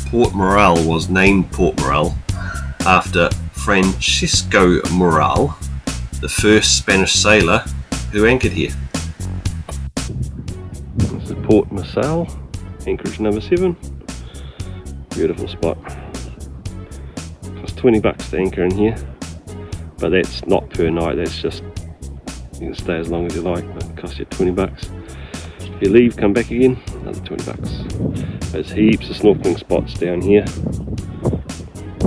Port Maurelle was named Port Maurelle after Francisco Maurelle, the first Spanish sailor who anchored here. This is Port Maurelle, anchorage number 7. Beautiful spot. Costs $20 to anchor in here, but that's not per night, that's just, you can stay as long as you like, but it costs you $20. If you leave, come back again, another $20. There's heaps of snorkeling spots down here.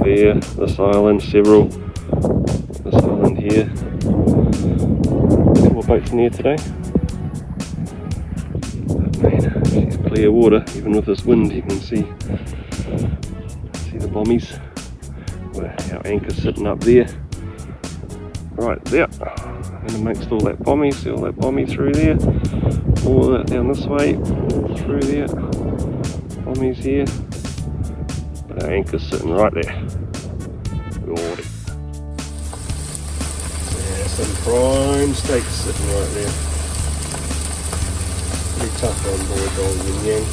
There, this island, several. This island here. A couple of boats in here today. But man, it's clear water, even with this wind you can see the bommies. Where our anchor's sitting up there. Right there. And amongst all that bommy, see all that bommy through there. All of that down this way, through there. Bommies here. But our anchor's sitting right there. Gordy. Yeah, some prime steaks sitting right there. Pretty tough on board old yin yang.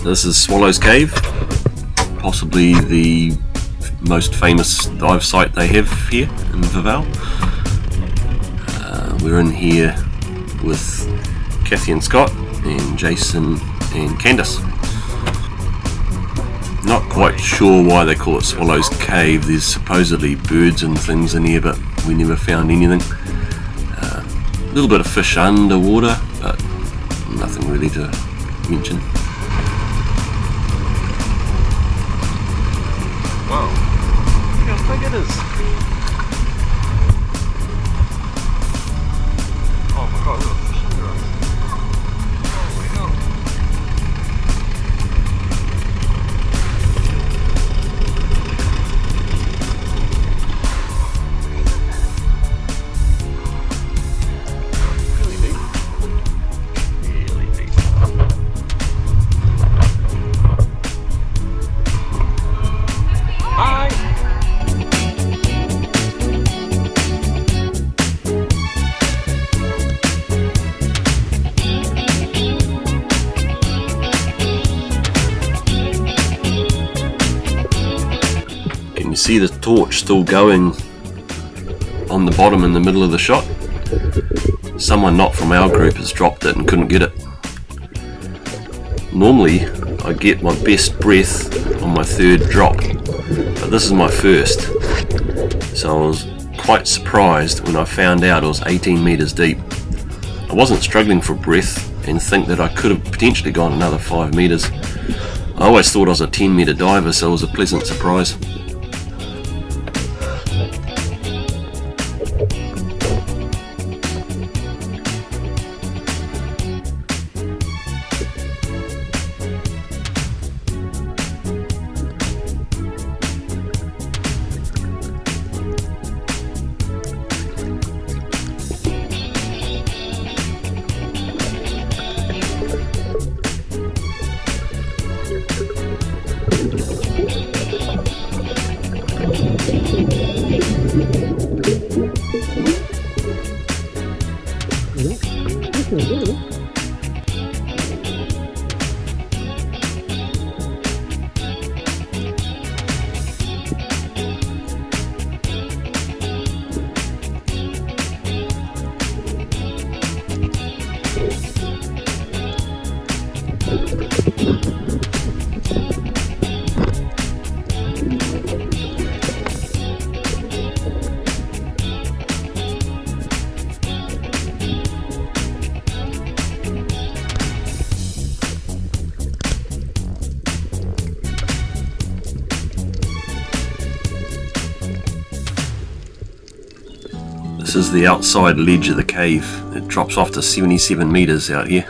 This is Swallow's Cave, possibly the most famous dive site they have here in Vava'u. We're in here with Kathy and Scott and Jason and Candace. Not quite sure why they call it Swallow's Cave. There's supposedly birds and things in here, but we never found anything. A little bit of fish underwater, but nothing really to mention. Wow, look how big it is. Oh my god, look at the fish under us. Holy hell. Really deep. Really deep. Can you see the torch still going on the bottom in the middle of the shot? Someone not from our group has dropped it and couldn't get it. Normally I get my best breath on my third drop, but this is my first, so I was quite surprised when I found out it was 18 meters deep. I wasn't struggling for breath and think that I could have potentially gone another 5 meters. I always thought I was a 10-meter diver, so it was a pleasant surprise. This is the outside ledge of the cave. It drops off to 77 meters out here.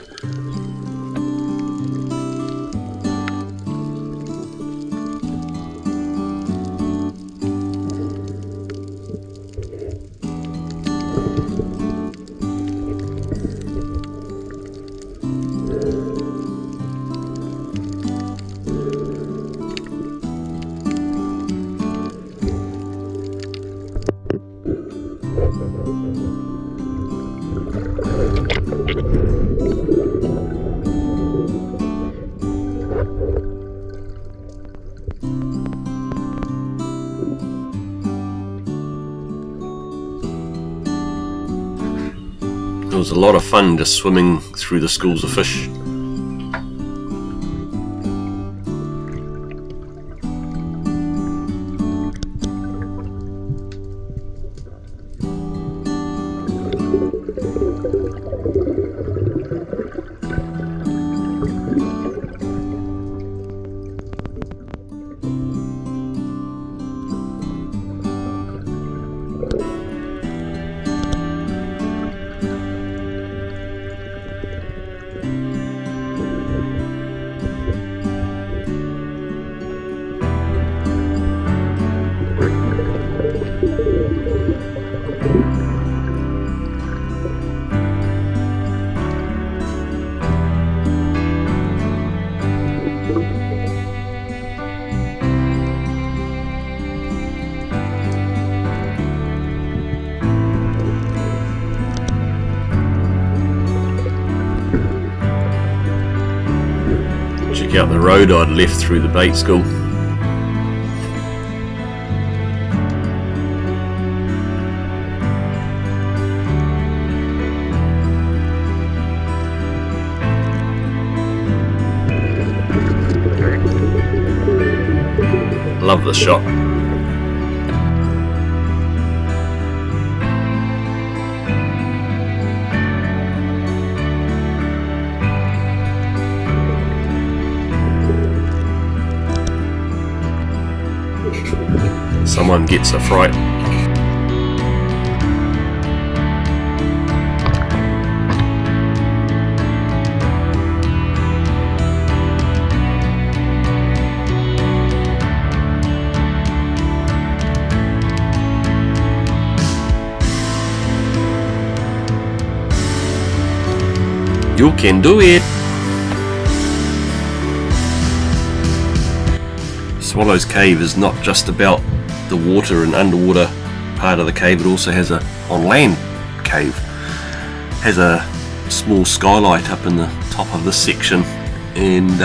was a lot of fun just swimming through the schools of fish. Check out the road I'd left through the bait school. Love this shot. Someone gets a fright. You can do it! Swallow's Cave is not just about the water and underwater part of the cave, it also has a on land cave. Has a small skylight up in the top of this section, and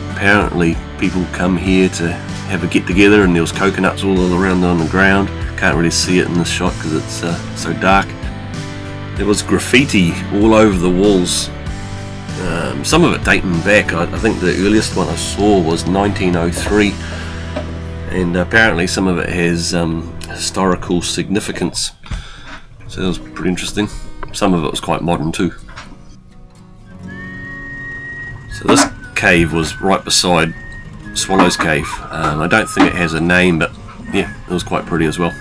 apparently people come here to have a get together, and there was coconuts all around on the ground. Can't really see it in this shot because it's so dark. There was graffiti all over the walls, some of it dating back. I think the earliest one I saw was 1903, and apparently some of it has historical significance, so that was pretty interesting. Some of it was quite modern too. So this cave was right beside Swallow's Cave. I don't think it has a name, but yeah, it was quite pretty as well.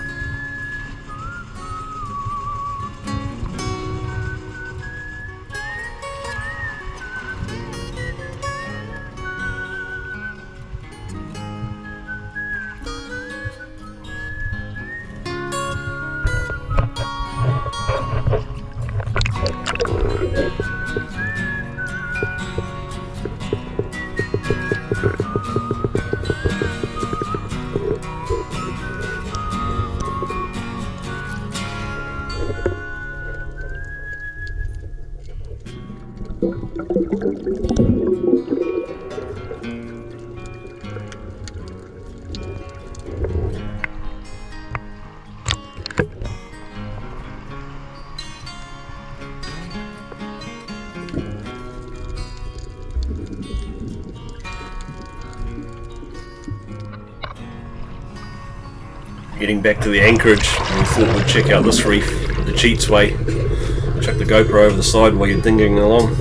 Getting back to the anchorage, we thought we'd check out this reef the cheats way. Chuck the GoPro over the side while you're dinging along.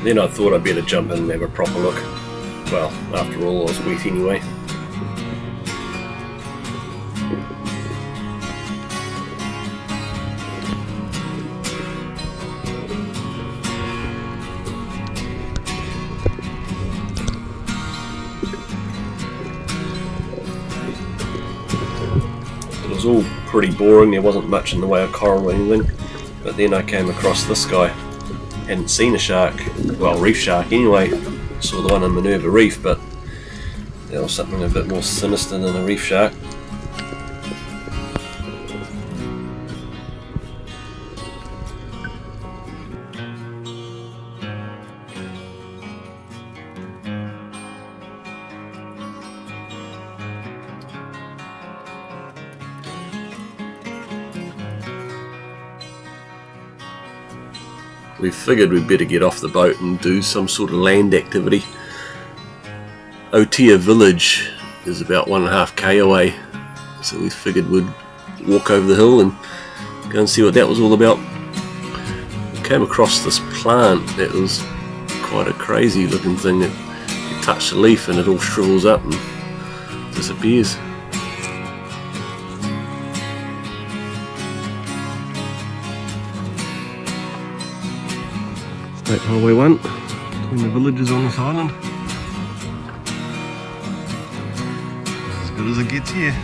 Then I thought I'd better jump in and have a proper look. Well, after all, I was wet anyway. It was all pretty boring, there wasn't much in the way of coral or anything, but then I came across this guy. Hadn't seen a shark, well, reef shark anyway. Saw the one in Minerva Reef, but there was something a bit more sinister than a reef shark. we figured we'd better get off the boat and do some sort of land activity. Otia village is about 1.5 k away, so we figured we'd walk over the hill and go and see what that was all about. We came across this plant that was quite a crazy looking thing. You touch the leaf and it all shrivels up and disappears. State Highway 1 between the villages on this island. As good as it gets here.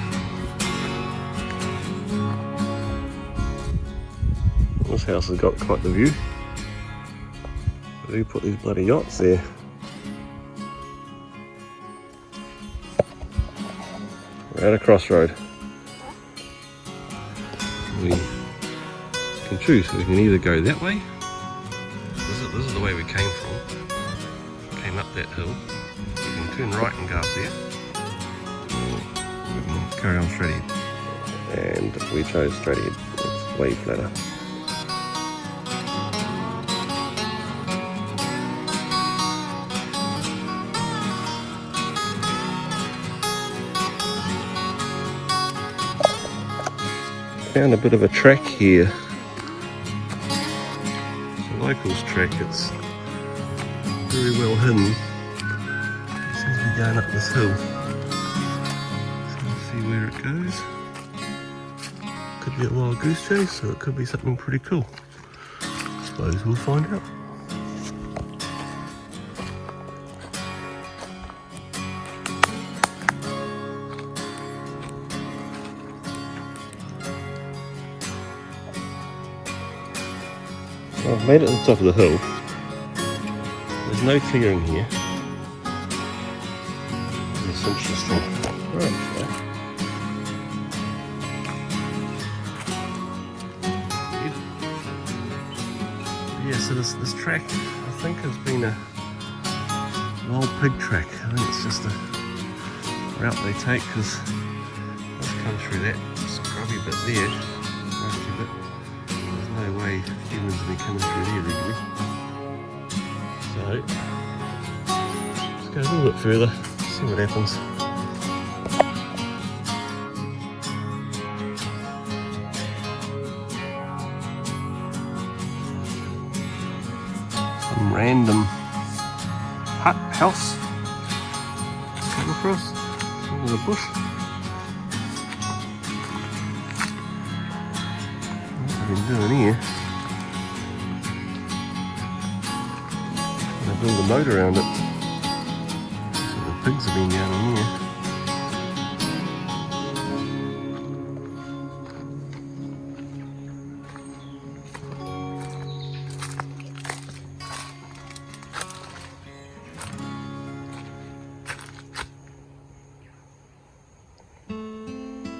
This house has got quite the view. Where do you put these bloody yachts there? We're at a crossroad. We can choose, so we can either go that way. This is the way we came from. Came up that hill. We can turn right and go up there. Or we can carry on straight ahead. And we chose straight ahead. It's way flatter. Found a bit of a track here. Locals track, it's very well hidden. It seems to be going up this hill. So let's see where it goes. Could be a wild goose chase, or it could be something pretty cool. I suppose we'll find out. I've made it to the top of the hill. There's no clearing here. It's interesting. Right, yeah, so this track, I think, has been a wild pig track. I think it's just a route they take because let's come through that scrubby bit there. Nasty bit. There's no way humans will be coming through here regularly. So let's go a little bit further, see what happens. Some random hut house come across into the bush. What have been doing here? They build a moat around it. So the pigs have been down in here.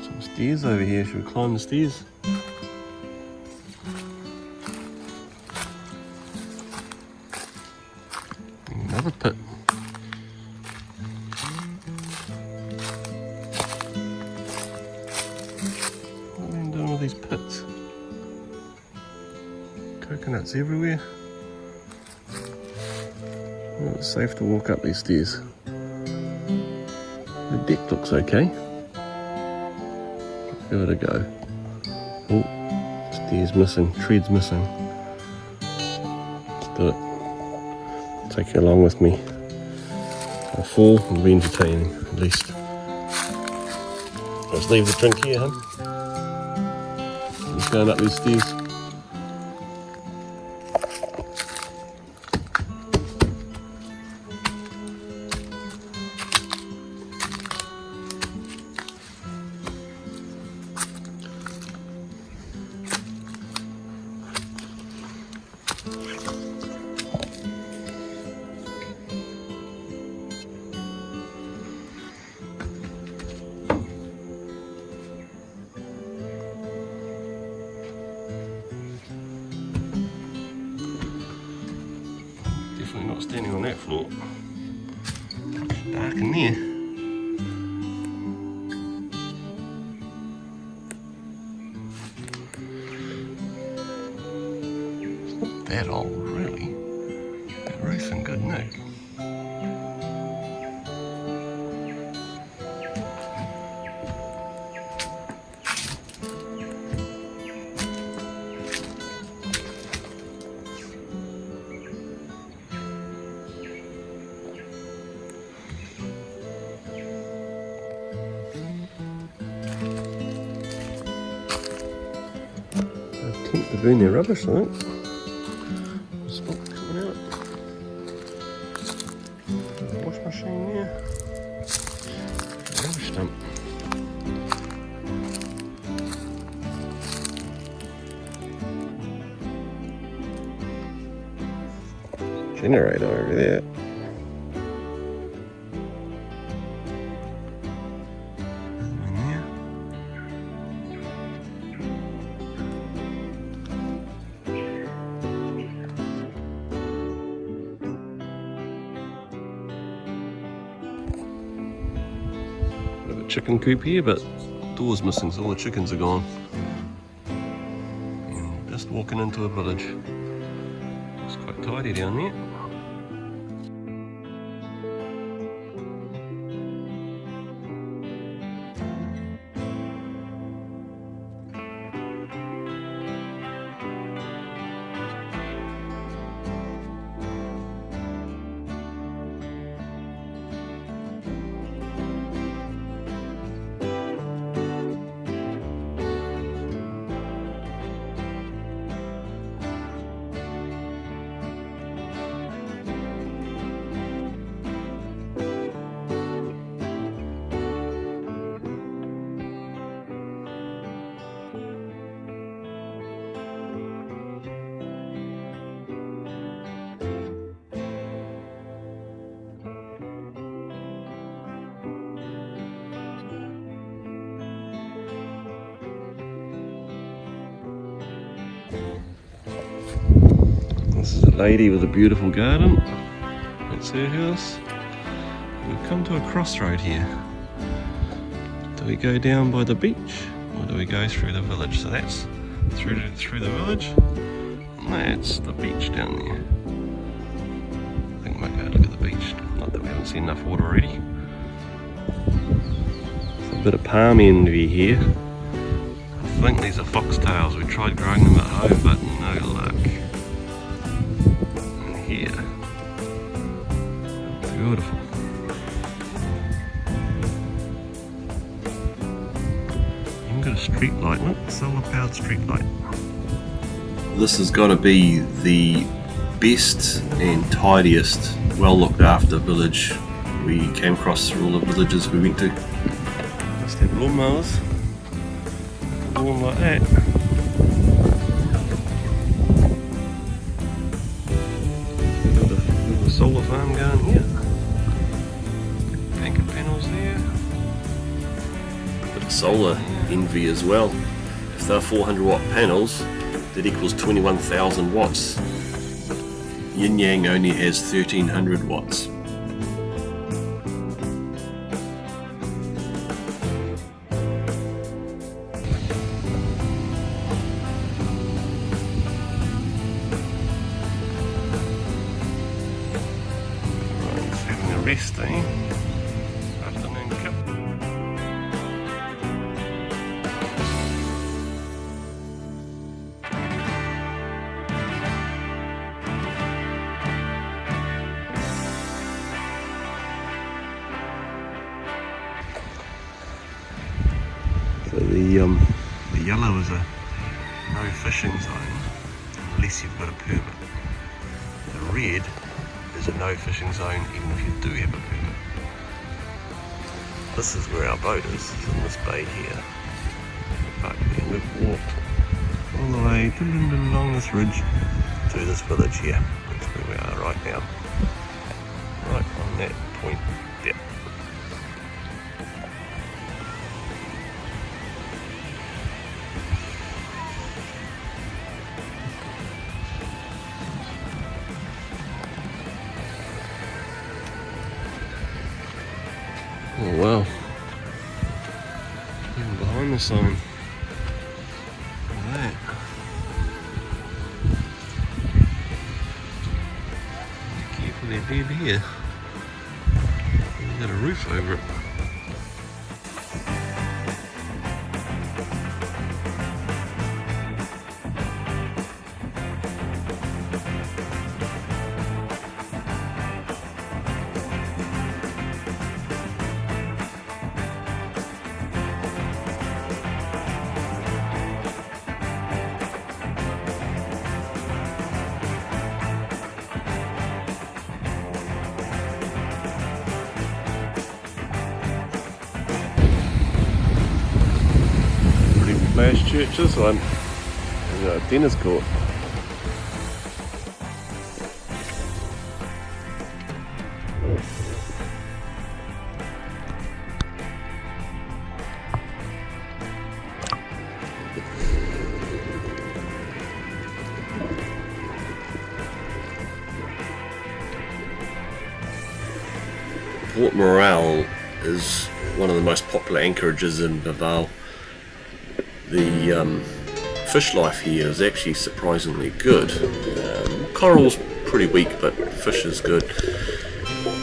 Some stairs over here. Should we climb the stairs? Another pit. What are they doing with these pits? Coconuts everywhere. Well, it's safe to walk up these stairs. The deck looks okay. Give it a go. Oh, stairs missing, treads missing. Let's do it. Take you along with me. I'll fall and be entertaining, at least. Let's leave the drink here, huh? Just going up these stairs. Definitely not standing on that floor. Dark in there. It's not that old. mixing good, no? Attempt to burn their rubbish, I think. Stop coming out. Wash machine there. Rubbish dump. Generator over there. Chicken coop here, but door's missing, so all the chickens are gone. And just walking into a village. It's quite tidy down there. This is a lady with a beautiful garden. That's her house. We've come to a crossroad here. Do we go down by the beach or do we go through the village? So that's through the village. And that's the beach down there. I think we might go look at the beach. Not that we haven't seen enough water already. There's a bit of palm envy here. I think these are foxtails. We tried growing them at home, but no luck. Here. Beautiful. Even got a street light, look, solar powered street light. This has got to be the best and tidiest, well looked after village we came across through all the villages we went to. Must have lawnmowers. Lawn like that. Solar farm going here. Bank of panels there. But solar envy as well. If they're 400 watt panels, that equals 21,000 watts. Yin Yang only has 1300 watts. Rest, eh? Afternoon cup. So the yellow is a no fishing zone unless you've got a permit. The red is a no fishing zone even if you do have a permit. This is where our boat is, it's in this bay here. And we've walked all the way along this ridge to this village here. That's where we are right now. Right on that point there. Oh wow, even behind the sign. Look at that. Be careful. for their bed here. They've got a roof over it. Flash church this one, and a tennis court. Port Maurelle is one of the most popular anchorages in Vava'u. The fish life here is actually surprisingly good. Coral's pretty weak, but fish is good.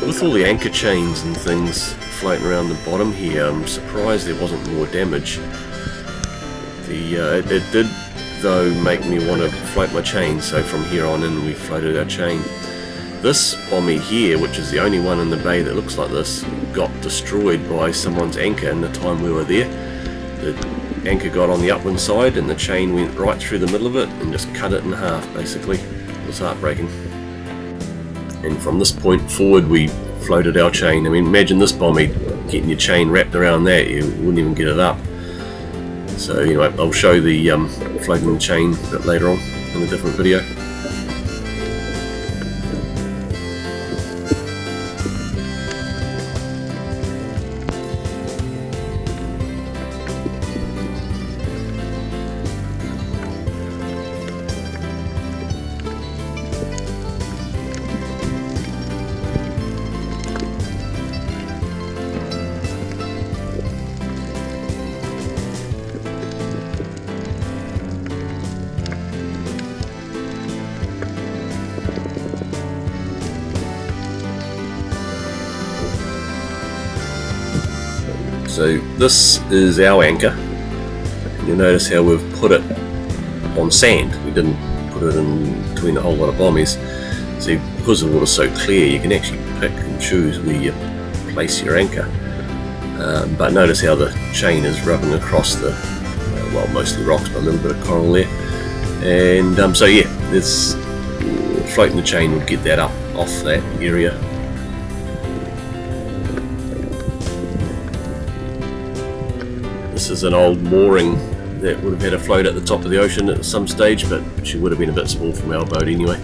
With all the anchor chains and things floating around the bottom here, I'm surprised there wasn't more damage. It did, though, make me want to float my chain, so from here on in we floated our chain. This bommy here, which is the only one in the bay that looks like this, got destroyed by someone's anchor in the time we were there. The anchor got on the upwind side and the chain went right through the middle of it and just cut it in half, basically. It was heartbreaking. And from this point forward we floated our chain. I mean, imagine this bommy, getting your chain wrapped around that, you wouldn't even get it up. So anyway, I'll show the floating the chain a bit later on in a different video. So this is our anchor. You'll notice how we've put it on sand. We didn't put it in between a whole lot of bommies. See, because the water's so clear, you can actually pick and choose where you place your anchor. But notice how the chain is rubbing across the, well, mostly rocks, but a little bit of coral there. And so yeah, this floating the chain would get that up off that area. This is an old mooring that would have had a float at the top of the ocean at some stage, but she would have been a bit small from our boat anyway.